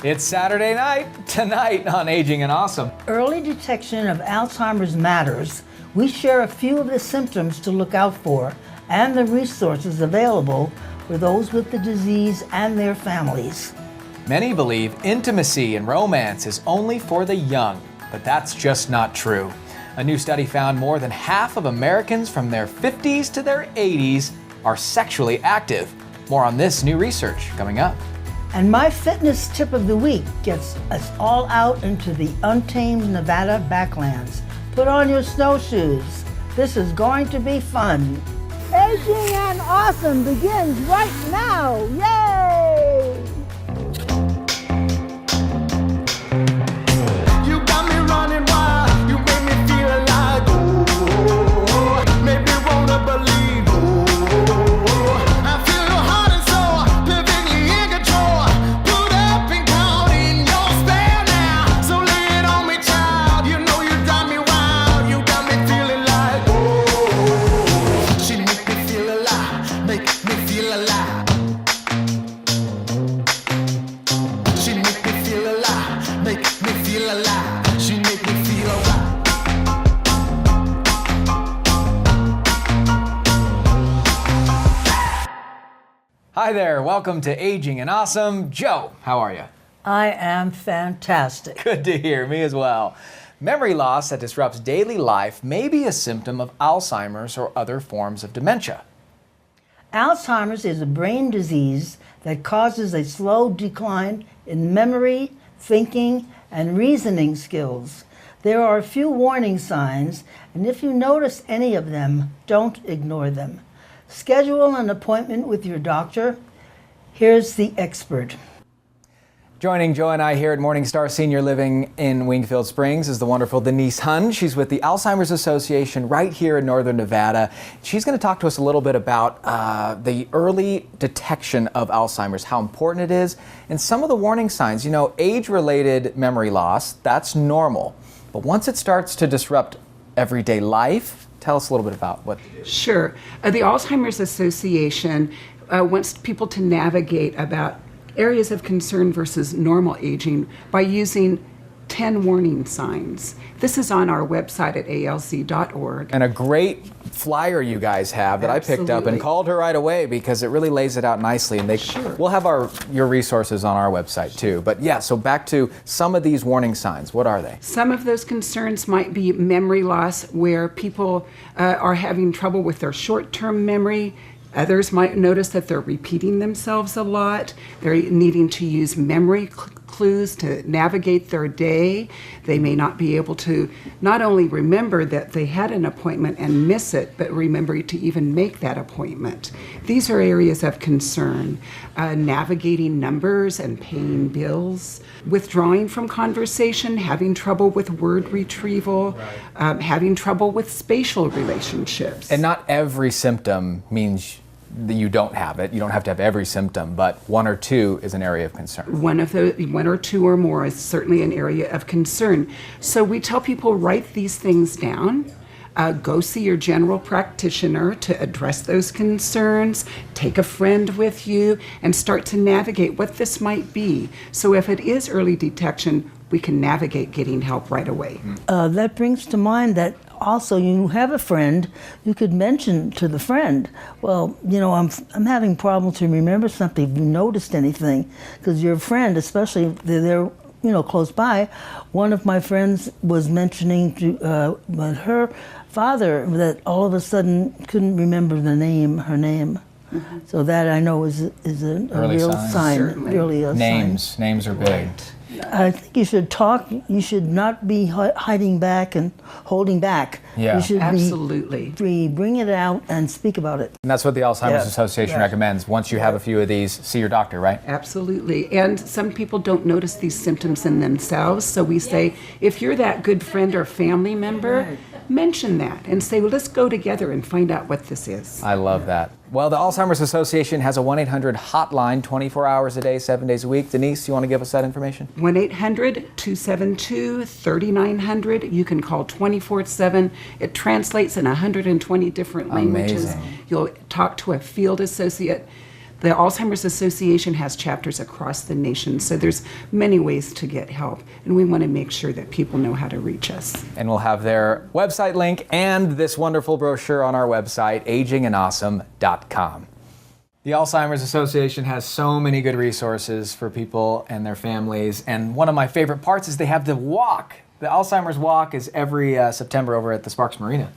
It's Saturday night, tonight on Aging and Awesome. Early detection of Alzheimer's matters. We share a few of the symptoms to look out for and the resources available for those with the disease and their families. Many believe intimacy and romance is only for the young, but that's just not true. A new study found more than half of Americans from their 50s to their 80s are sexually active. More on this new research coming up. And my fitness tip of the week gets us all out into the untamed Nevada backlands. Put on your snowshoes. This is going to be fun. Aging and Awesome begins right now. Yay! You got me running wild. You make me feel alive. Ooh, make me wanna believe. Ooh, I feel your heart and soul living in control. Put up and count in your spare now. So lay it on me, child. You know you drive me wild. You got me feeling like. Ooh, she make me feel alive. Make me feel alive. She make me feel alive. Make me feel alive. She make me feel alive. Hi there, welcome to Aging and Awesome. Joe, how are you? I am fantastic. Good to hear, me as well. Memory loss that disrupts daily life may be a symptom of Alzheimer's or other forms of dementia. Alzheimer's is a brain disease that causes a slow decline in memory, thinking, and reasoning skills. There are a few warning signs, and if you notice any of them, don't ignore them. Schedule an appointment with your doctor. Here's the expert. Joining Joe and I here at Morningstar Senior Living in Wingfield Springs is the wonderful Denise Hun. She's with the Alzheimer's Association right here in Northern Nevada. She's going to talk to us a little bit about the early detection of Alzheimer's, how important it is, and some of the warning signs. You know, age-related memory loss, that's normal. But once it starts to disrupt everyday life, tell us a little bit about what it is. Sure. The Alzheimer's Association wants people to navigate about areas of concern versus normal aging by using 10 warning signs. This is on our website at alz.org. And a great flyer you guys have that I picked up and Absolutely. called her right away because it really lays it out nicely. And Sure. we'll have your resources on our website too. But yeah, so back to some of these warning signs. What are they? Some of those concerns might be memory loss, where people are having trouble with their short-term memory. Others might notice that they're repeating themselves a lot. They're needing to use memory clues to navigate their day. They may not be able to not only remember that they had an appointment and miss it, but remember to even make that appointment. These are areas of concern. Navigating numbers and paying bills, withdrawing from conversation, having trouble with word retrieval, having trouble with spatial relationships. And not every symptom means that you don't have it. You don't have to have every symptom, but one or two is an area of concern. One or two or more is certainly an area of concern. So we tell people, write these things down. Go see your general practitioner to address those concerns. Take a friend with you and start to navigate what this might be. So if it is early detection, we can navigate getting help right away. That brings to mind that also you have a friend, you could mention to the friend, well, you know, I'm having problems to remember something, if you noticed anything, because your friend, especially if they're you know, close by. One of my friends was mentioning to her father that all of a sudden couldn't remember her name. Mm-hmm. So that I know is a real sign. Really a Names are big. Right. I think you should talk. You should not be hiding back and holding back. Yeah. You should Absolutely. bring it out and speak about it. And that's what the Alzheimer's Association Yeah. recommends. Once you have a few of these, see your doctor, right? Absolutely. And some people don't notice these symptoms in themselves. So we say, if you're that good friend or family member, mention that and say, well, let's go together and find out what this is. I love that. Well, the Alzheimer's Association has a 1-800 hotline 24 hours a day, 7 days a week. Denise, you want to give us that information? 1-800-272-3900. You can call 24/7. It translates in 120 different languages. Amazing. You'll talk to a field associate. The Alzheimer's Association has chapters across the nation, so there's many ways to get help, and we want to make sure that people know how to reach us. And we'll have their website link and this wonderful brochure on our website, agingandawesome.com. The Alzheimer's Association has so many good resources for people and their families, and one of my favorite parts is they have the walk. The Alzheimer's Walk is every September over at the Sparks Marina.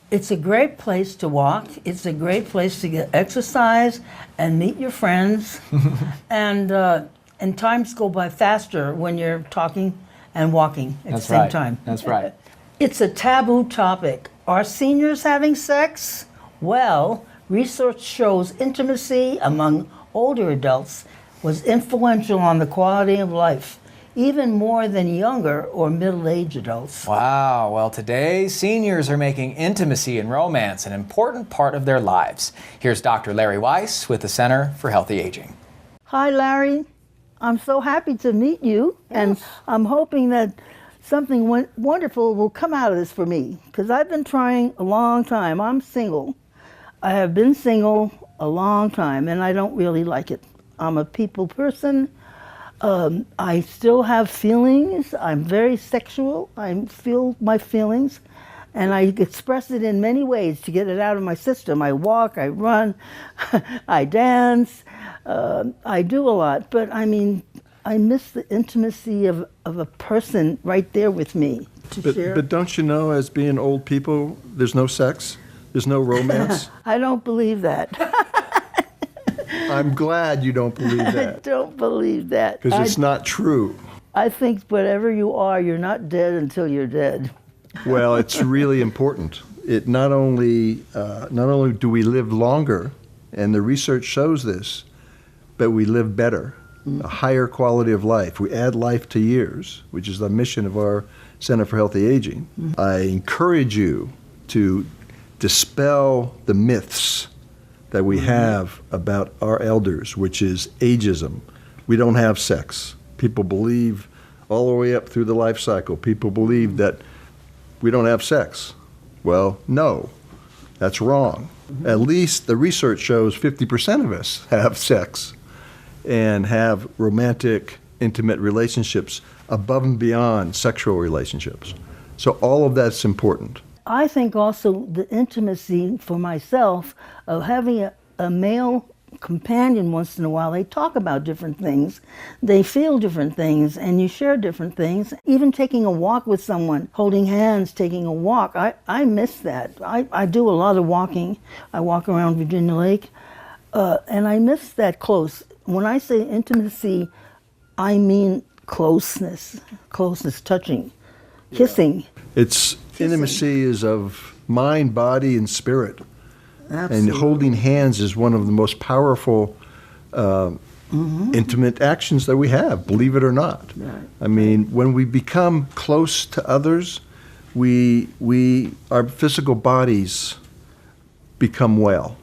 It's a great place to walk. It's a great place to get exercise and meet your friends. and times go by faster when you're talking and walking at the same time. That's right. It's a taboo topic. Are seniors having sex? Well, research shows intimacy among older adults was influential on the quality of life, even more than younger or middle-aged adults. Wow. Well, today, seniors are making intimacy and romance an important part of their lives. Here's Dr. Larry Weiss with the Center for Healthy Aging. Hi, Larry. I'm so happy to meet you, and I'm hoping that something wonderful will come out of this for me, because I've been trying a long time. I'm single. I have been single a long time, and I don't really like it. I'm a people person. I still have feelings. I'm very sexual. I feel my feelings, and I express it in many ways to get it out of my system. I walk, I run, I dance, I do a lot. But I mean, I miss the intimacy of a person right there with me to share. But don't you know, as being old people, there's no sex, there's no romance? I don't believe that. I'm glad you don't believe I that, don't believe that. because it's not true. I think whatever you are, you're not dead until you're dead. Well, it's really important. It not only do we live longer, and the research shows this, but we live better, a higher quality of life. We add life to years, which is the mission of our Center for Healthy Aging. I encourage you to dispel the myths that we have about our elders, which is ageism. We don't have sex. People believe all the way up through the life cycle, people believe that we don't have sex. Well, no, that's wrong. At least the research shows 50% of us have sex and have romantic, intimate relationships above and beyond sexual relationships. So all of that's important. I think also the intimacy for myself of having a male companion once in a while. They talk about different things, they feel different things, and you share different things. Even taking a walk with someone, holding hands, taking a walk, I miss that. I do a lot of walking. I walk around Virginia Lake, and I miss that close. When I say intimacy, I mean closeness, touching, kissing. Intimacy is of mind, body, and spirit. Absolutely. And holding hands is one of the most powerful intimate actions that we have, believe it or not. Right. I mean, when we become close to others, our physical bodies become well.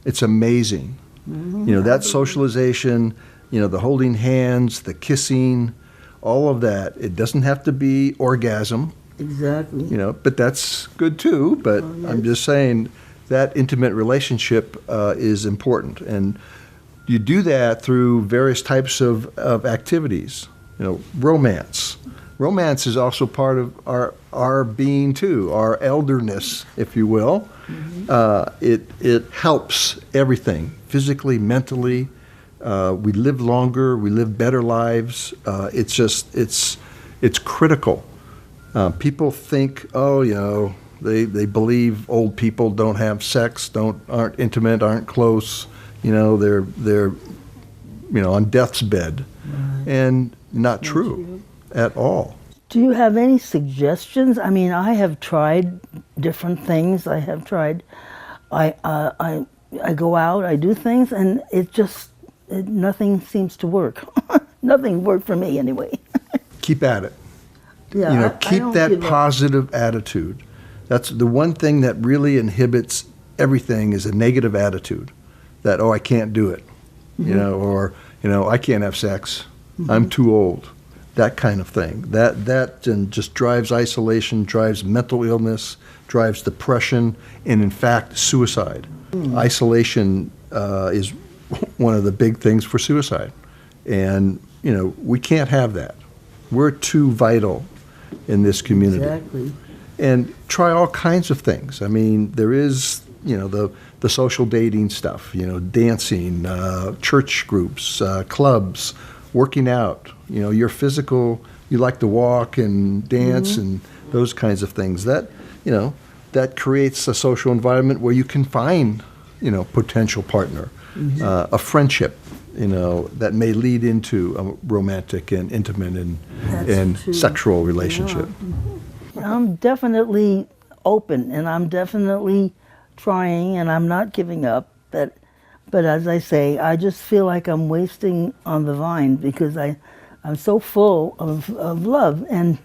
It's amazing. That socialization, the holding hands, the kissing, all of that. It doesn't have to be orgasm. Exactly. But that's good too. But I'm just saying that intimate relationship is important, and you do that through various types of activities. Romance. Romance is also part of our being too, our elderness, if you will. It helps everything, physically, mentally. We live longer, we live better lives. It's critical. People think, they believe old people don't have sex, aren't intimate, aren't close. They're on death's bed, and not true at all. Do you have any suggestions? I mean, I have tried different things. I go out, I do things, and nothing seems to work. Nothing worked for me anyway. Keep at it. Yeah, keep that positive attitude. That's the one thing that really inhibits everything, is a negative attitude. That, I can't do it, or I can't have sex. I'm too old. That kind of thing. That just drives isolation, drives mental illness, drives depression, and in fact suicide. Isolation is one of the big things for suicide. And, we can't have that. We're too vital in this community. Exactly. And try all kinds of things. I mean, there is, the social dating stuff, dancing, church groups, clubs, working out, your physical, you like to walk and dance and those kinds of things. That, that creates a social environment where you can find, potential partner, a friendship, that may lead into a romantic and intimate and true. sexual relationship. I'm definitely open, and I'm definitely trying, and I'm not giving up. But as I say, I just feel like I'm wasting on the vine because I'm so full of love. And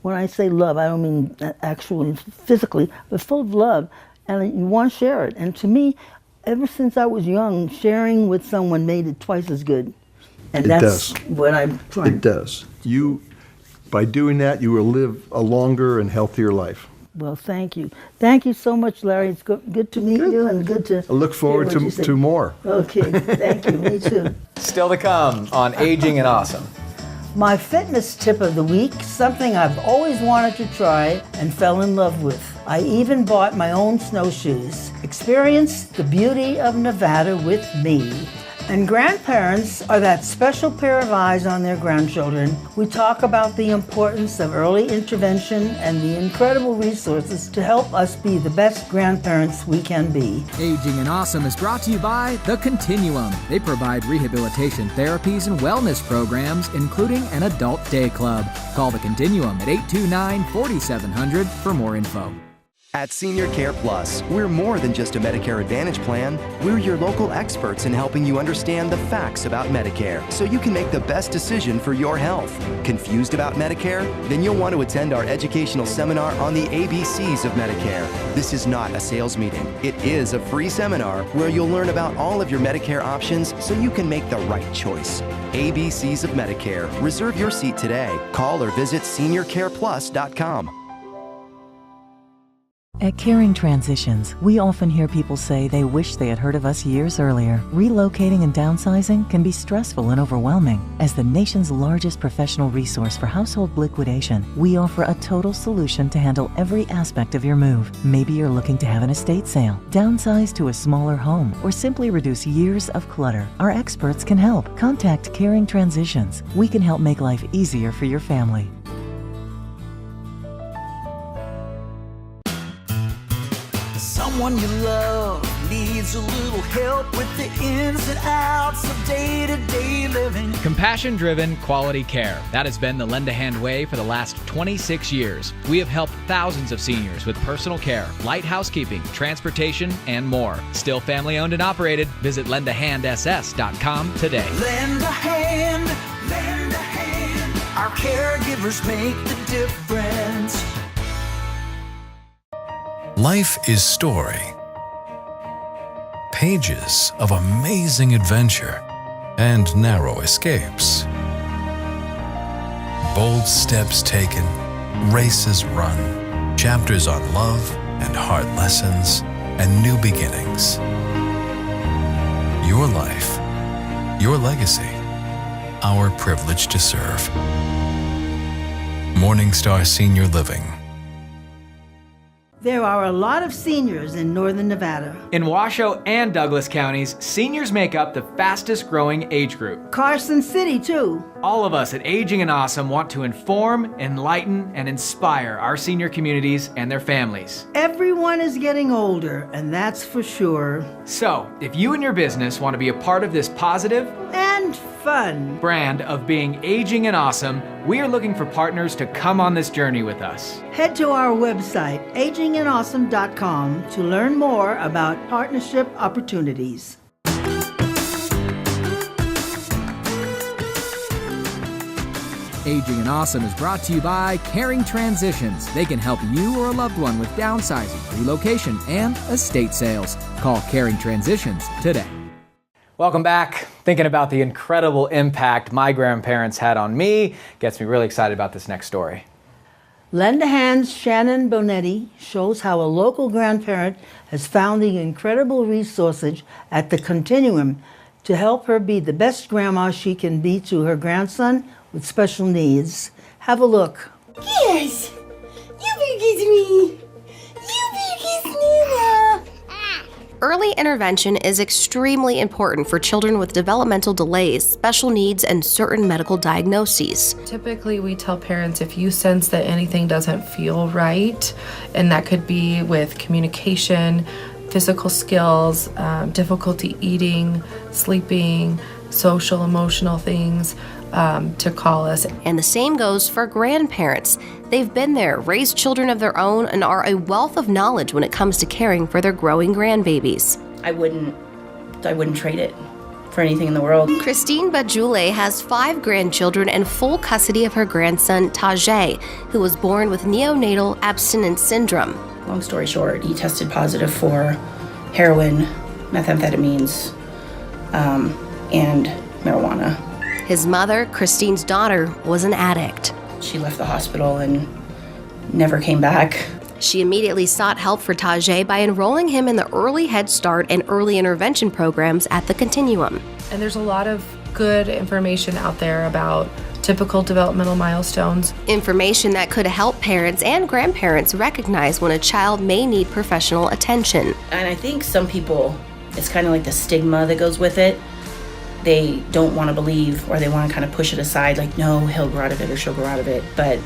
when I say love, I don't mean actually physically, but full of love, and you want to share it. And to me, ever since I was young, sharing with someone made it twice as good. And It that's does. what I'm trying. It does. By doing that, you will live a longer and healthier life. Well, thank you. Thank you so much, Larry. It's good to meet you and good to I look forward hear what you say. to more. Okay, thank you. Me too. Still to come on Aging and Awesome. My fitness tip of the week, something I've always wanted to try and fell in love with. I even bought my own snowshoes. Experience the beauty of Nevada with me. And grandparents are that special pair of eyes on their grandchildren. We talk about the importance of early intervention and the incredible resources to help us be the best grandparents we can be. Aging and Awesome is brought to you by The Continuum. They provide rehabilitation therapies and wellness programs, including an adult day club. Call The Continuum at 829-4700 for more info. At Senior Care Plus, we're more than just a Medicare Advantage plan. We're your local experts in helping you understand the facts about Medicare so you can make the best decision for your health. Confused about Medicare? Then you'll want to attend our educational seminar on the ABCs of Medicare. This is not a sales meeting. It is a free seminar where you'll learn about all of your Medicare options so you can make the right choice. ABCs of Medicare. Reserve your seat today. Call or visit seniorcareplus.com. At Caring Transitions, we often hear people say they wish they had heard of us years earlier. Relocating and downsizing can be stressful and overwhelming. As the nation's largest professional resource for household liquidation, we offer a total solution to handle every aspect of your move. Maybe you're looking to have an estate sale, downsize to a smaller home, or simply reduce years of clutter. Our experts can help. Contact Caring Transitions. We can help make life easier for your family. Someone you love needs a little help with the ins and outs of day-to-day living. Compassion-driven quality care. That has been the Lend a Hand way for the last 26 years. We have helped thousands of seniors with personal care, light housekeeping, transportation, and more. Still family-owned and operated. Visit lendahandss.com today. Lend a hand, lend a hand. Our caregivers make the difference. Life is story. Pages of amazing adventure and narrow escapes. Bold steps taken, races run, chapters on love and hard lessons and new beginnings. Your life, your legacy, our privilege to serve. Morningstar Senior Living. There are a lot of seniors in northern Nevada. In Washoe and Douglas counties, seniors make up the fastest growing age group. Carson City, too. All of us at Aging and Awesome want to inform, enlighten, and inspire our senior communities and their families. Everyone is getting older, and that's for sure. So, if you and your business want to be a part of this positive And fun. brand of being Aging and Awesome, we are looking for partners to come on this journey with us. Head to our website, agingandawesome.com, to learn more about partnership opportunities. Aging and Awesome is brought to you by Caring Transitions. They can help you or a loved one with downsizing, relocation, and estate sales. Call Caring Transitions today. Welcome back. Thinking about the incredible impact my grandparents had on me gets me really excited about this next story. Lend a Hand's Shannon Bonetti shows how a local grandparent has found the incredible resources at the Continuum to help her be the best grandma she can be to her grandson with special needs. Have a look. Yes, you big as me. You big as Nina. Early intervention is extremely important for children with developmental delays, special needs, and certain medical diagnoses. Typically, we tell parents if you sense that anything doesn't feel right, and that could be with communication, physical skills, difficulty eating, sleeping, social, emotional things, to call us. And the same goes for grandparents. They've been there, raised children of their own, and are a wealth of knowledge when it comes to caring for their growing grandbabies. I wouldn't trade it for anything in the world. Christine Bajule has 5 grandchildren and full custody of her grandson, Tajay, who was born with neonatal abstinence syndrome. Long story short, he tested positive for heroin, methamphetamines, and marijuana. His mother, Christine's daughter, was an addict. She left the hospital and never came back. She immediately sought help for Tajay by enrolling him in the Early Head Start and early intervention programs at the Continuum. And there's a lot of good information out there about typical developmental milestones. Information that could help parents and grandparents recognize when a child may need professional attention. And I think some people, it's kind of like the stigma that goes with it. They don't want to believe, or they want to kind of push it aside, like, no, he'll grow out of it or she'll grow out of it. But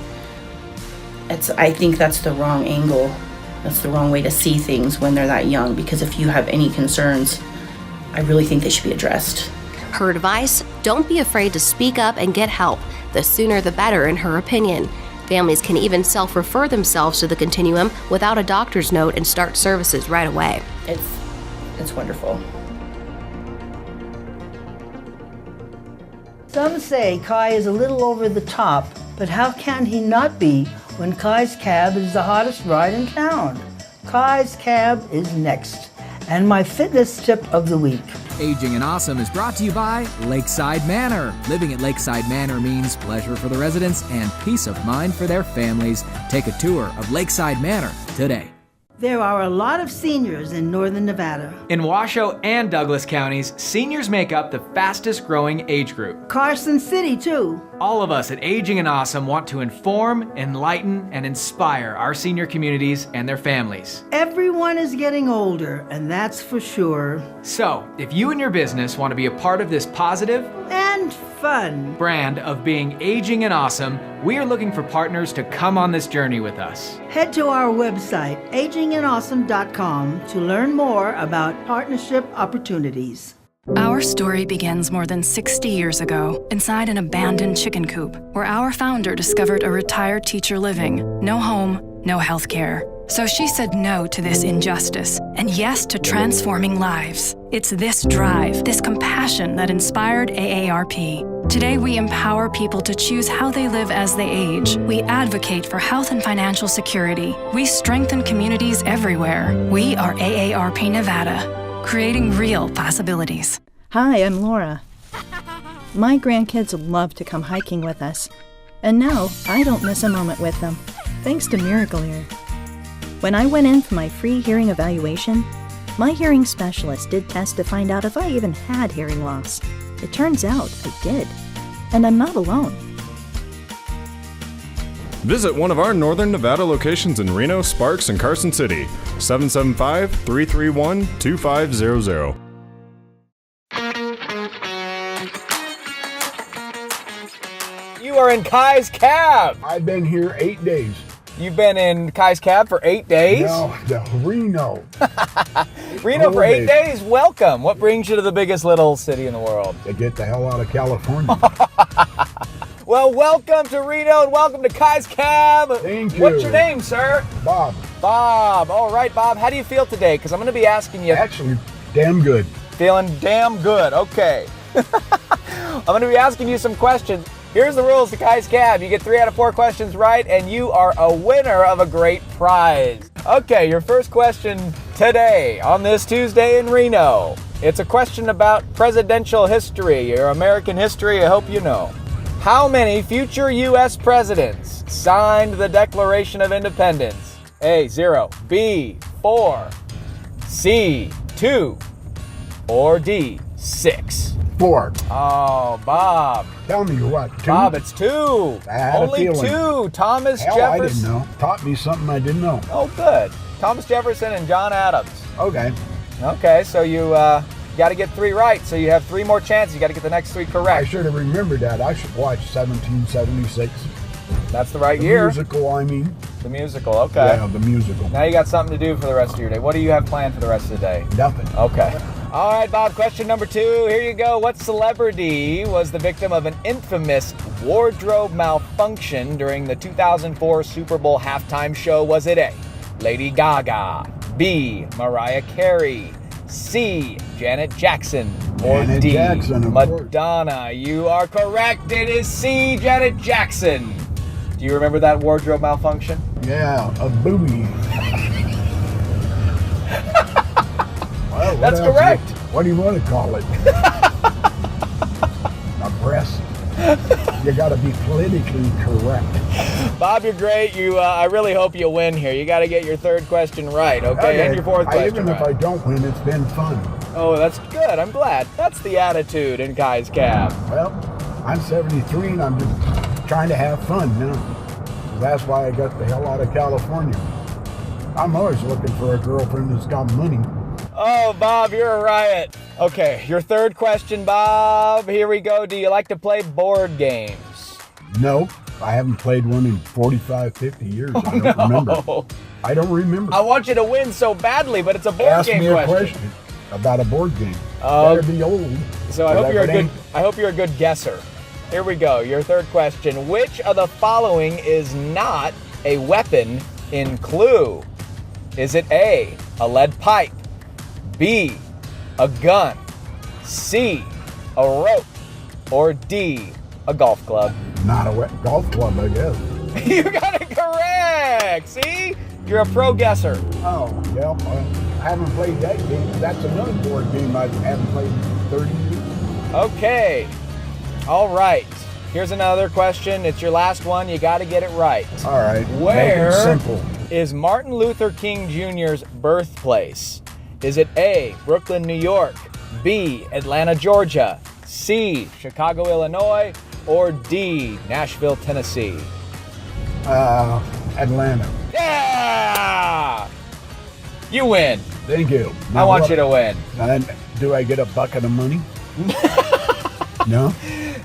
I think that's the wrong angle. That's the wrong way to see things when they're that young, because if you have any concerns, I really think they should be addressed. Her advice, don't be afraid to speak up and get help. The sooner the better, in her opinion. Families can even self-refer themselves to the Continuum without a doctor's note and start services right away. It's wonderful. Some say Kai is a little over the top, but how can he not be when Kai's Cab is the hottest ride in town? Kai's Cab is next, and my fitness tip of the week. Aging and Awesome is brought to you by Lakeside Manor. Living at Lakeside Manor means pleasure for the residents and peace of mind for their families. Take a tour of Lakeside Manor today. There are a lot of seniors in northern Nevada. In Washoe and Douglas counties, seniors make up the fastest growing age group. Carson City, too. All of us at Aging and Awesome want to inform, enlighten, and inspire our senior communities and their families. Everyone is getting older, and that's for sure. So, if you and your business want to be a part of this positive and fun brand of being Aging and Awesome, we are looking for partners to come on this journey with us. Head to our website, agingandawesome.com, to learn more about partnership opportunities. Our story begins more than 60 years ago inside an abandoned chicken coop where our founder discovered a retired teacher living, no home, no health care. So she said no to this injustice and yes to transforming lives. It's this drive, this compassion that inspired AARP. Today, we empower people to choose how they live as they age. We advocate for health and financial security. We strengthen communities everywhere. We are AARP Nevada, creating real possibilities. Hi, I'm Laura. My grandkids love to come hiking with us. And now, I don't miss a moment with them, thanks to Miracle Ear. When I went in for my free hearing evaluation, my hearing specialist did tests to find out if I even had hearing loss. It turns out I did, and I'm not alone. Visit one of our Northern Nevada locations in Reno, Sparks, and Carson City. 775-331-2500. You are in Kai's Cab. I've been here 8 days. You've been in Kai's Cab for 8 days? No, Reno. Reno for 8 days? Welcome. What brings you to the biggest little city in the world? To get the hell out of California. Well, welcome to Reno and welcome to Kai's Cab. Thank you. What's your name, sir? Bob. Bob. All right, Bob. How do you feel today? Because I'm going to be asking you. Actually, damn good. Feeling damn good. Okay. I'm going to be asking you some questions. Here's the rules to Kai's Cab. You get 3 out of 4 questions right, and you are a winner of a great prize. Okay, your first question today on this Tuesday in Reno. It's a question about presidential history, or American history, I hope you know. How many future U.S. presidents signed the Declaration of Independence? A, 0, B, 4, C, 2, or D, 6. 4. Oh, Bob. Tell me what, 2? Bob, it's 2. I had a Only feeling. 2. Thomas Hell, Jefferson. I didn't know. Taught me something I didn't know. Oh, good. Thomas Jefferson and John Adams. Okay. Okay, so you got to get 3 right, so you have 3 more chances. You got to get the next 3 correct. I should have remembered that. I should watch 1776. That's the right The year. musical, I mean. The musical, okay. Yeah, the musical. Now you got something to do for the rest of your day. What do you have planned for the rest of the day? Nothing. Okay. All right, Bob, question number 2. Here you go. What celebrity was the victim of an infamous wardrobe malfunction during the 2004 Super Bowl halftime show? Was it A, Lady Gaga, B, Mariah Carey, C, Janet Jackson, or Janet D, Jackson, of course. Madonna? You are correct. It is C, Janet Jackson. Do you remember that wardrobe malfunction? Yeah, a booby. Well, That's else? correct. What do you want to call it? A breast. You got to be politically correct. Bob, you're great. I really hope you win here. You got to get your 3rd question right, okay? And your 4th question Even if I right. don't win, it's been fun. Oh, that's good. I'm glad. That's the attitude in Kai's Cab. Well, I'm 73 and I'm just trying to have fun now. That's why I got the hell out of California. I'm always looking for a girlfriend that's got money. Oh, Bob, you're a riot. Okay, your 3rd question, Bob. Here we go. Do you like to play board games? No, I haven't played one in 45, 50 years. I don't remember. I don't remember. I want you to win so badly, but it's a board Ask game me a question. about a board game. Better be old. So I hope you're a good guesser. Here we go. Your 3rd question. Which of the following is not a weapon in Clue? Is it A, a lead pipe, B, a gun, C, a rope, or D, a golf club? Not a golf club, I guess. You got it correct. See? You're a pro guesser. Oh, yeah. I haven't played that game. That's another board game I haven't played in 30 years. Okay. All right. Here's another question. It's your last one. You got to get it right. All right. Where Make it simple. is Martin Luther King Jr.'s birthplace? Is it A, Brooklyn, New York, B, Atlanta, Georgia, C, Chicago, Illinois, or D, Nashville, Tennessee? Atlanta. Yeah! You win. Thank you. I want you to win. And do I get a bucket of money? No?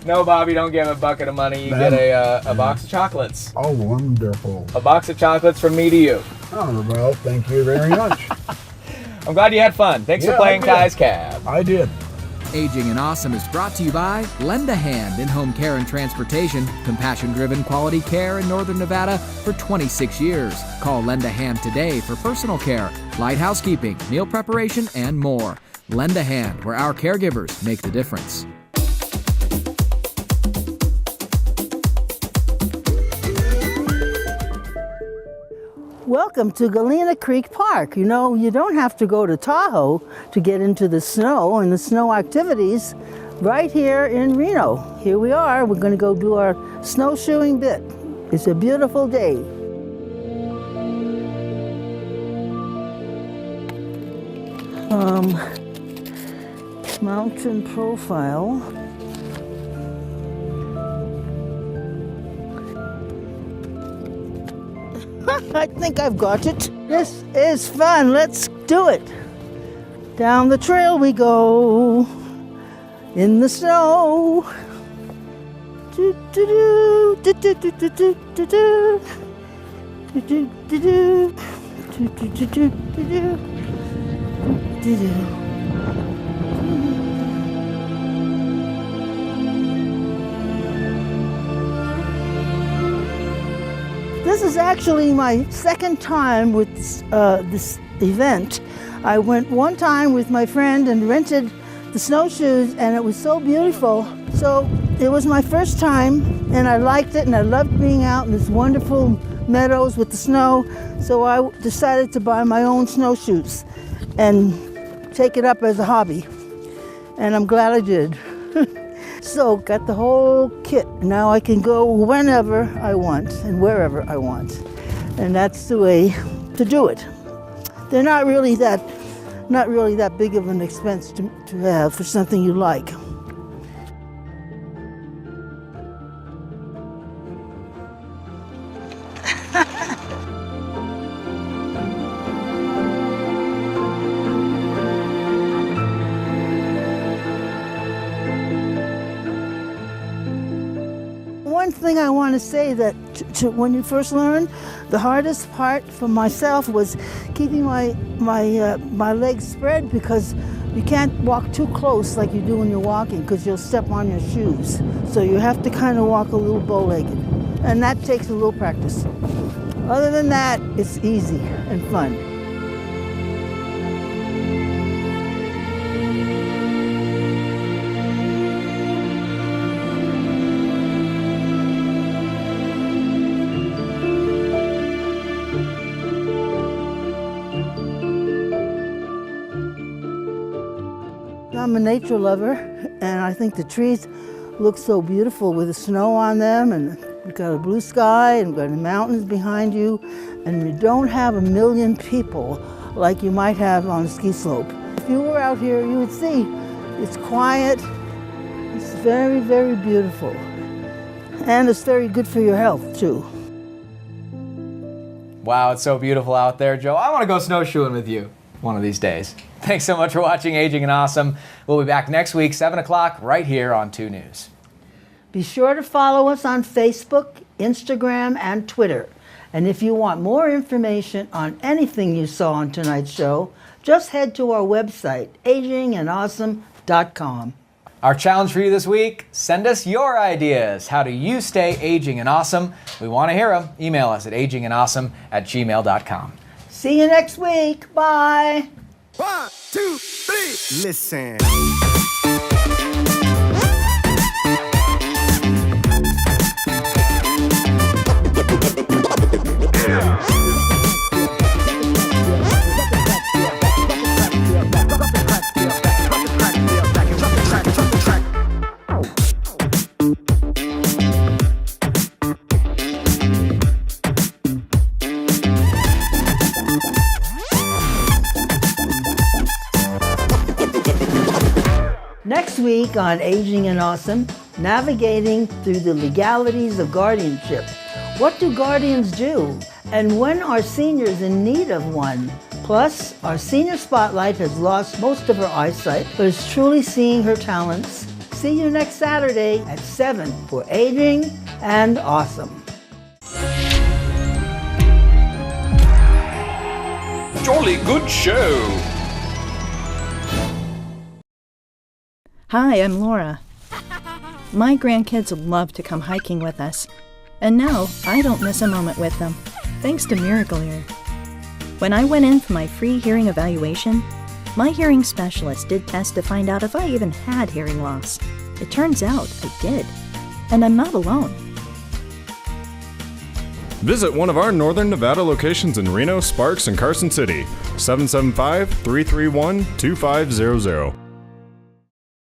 No, Bobby, don't give a bucket of money. You get a box of chocolates. Oh, wonderful. A box of chocolates from me to you. Oh, well, thank you very much. I'm glad you had fun. Thanks for playing Kai's Cab. I did. Aging and Awesome is brought to you by Lend a Hand in-home care and transportation, compassion-driven quality care in Northern Nevada for 26 years. Call Lend a Hand today for personal care, light housekeeping, meal preparation, and more. Lend a Hand, where our caregivers make the difference. Welcome to Galena Creek Park. You know, you don't have to go to Tahoe to get into the snow and the snow activities right here in Reno. Here we are. We're going to go do our snowshoeing bit. It's a beautiful day. Mountain profile. I think I've got it. This is fun. Let's do it. Down the trail we go in the snow. Do do do do do do do do do do do do do do do do do do. This is actually my 2nd time with this event. I went one time with my friend and rented the snowshoes, and it was so beautiful. So it was my first time, and I liked it, and I loved being out in this wonderful meadows with the snow. So I decided to buy my own snowshoes and take it up as a hobby. And I'm glad I did. So got the whole kit. Now I can go whenever I want and wherever I want. And that's the way to do it. They're not really that not really that big of an expense to have for something you like. One thing I want to say that when you first learn, the hardest part for myself was keeping my legs spread, because you can't walk too close like you do when you're walking, because you'll step on your shoes. So you have to kind of walk a little bow-legged, and that takes a little practice. Other than that, it's easy and fun. I'm a nature lover, and I think the trees look so beautiful with the snow on them, and you've got a blue sky, and you've got the mountains behind you, and you don't have a million people like you might have on a ski slope. If you were out here, you would see it's quiet, it's very, very beautiful, and it's very good for your health, too. Wow, it's so beautiful out there, Joe. I want to go snowshoeing with you one of these days. Thanks so much for watching Aging and Awesome. We'll be back next week, 7 o'clock, right here on 2 News. Be sure to follow us on Facebook, Instagram, and Twitter. And if you want more information on anything you saw on tonight's show, just head to our website, agingandawesome.com. Our challenge for you this week, send us your ideas. How do you stay aging and awesome? We want to hear them. Email us at agingandawesome@gmail.com. See you next week. Bye. 1, 2, 3, listen. Next week on Aging and Awesome, navigating through the legalities of guardianship. What do guardians do? And when are seniors in need of one? Plus, our senior spotlight has lost most of her eyesight, but is truly seeing her talents. See you next Saturday at 7 for Aging and Awesome. Jolly good show. Hi, I'm Laura. My grandkids love to come hiking with us, and now I don't miss a moment with them, thanks to Miracle Ear. When I went in for my free hearing evaluation, my hearing specialist did tests to find out if I even had hearing loss. It turns out I did, and I'm not alone. Visit one of our Northern Nevada locations in Reno, Sparks, and Carson City. 775-331-2500.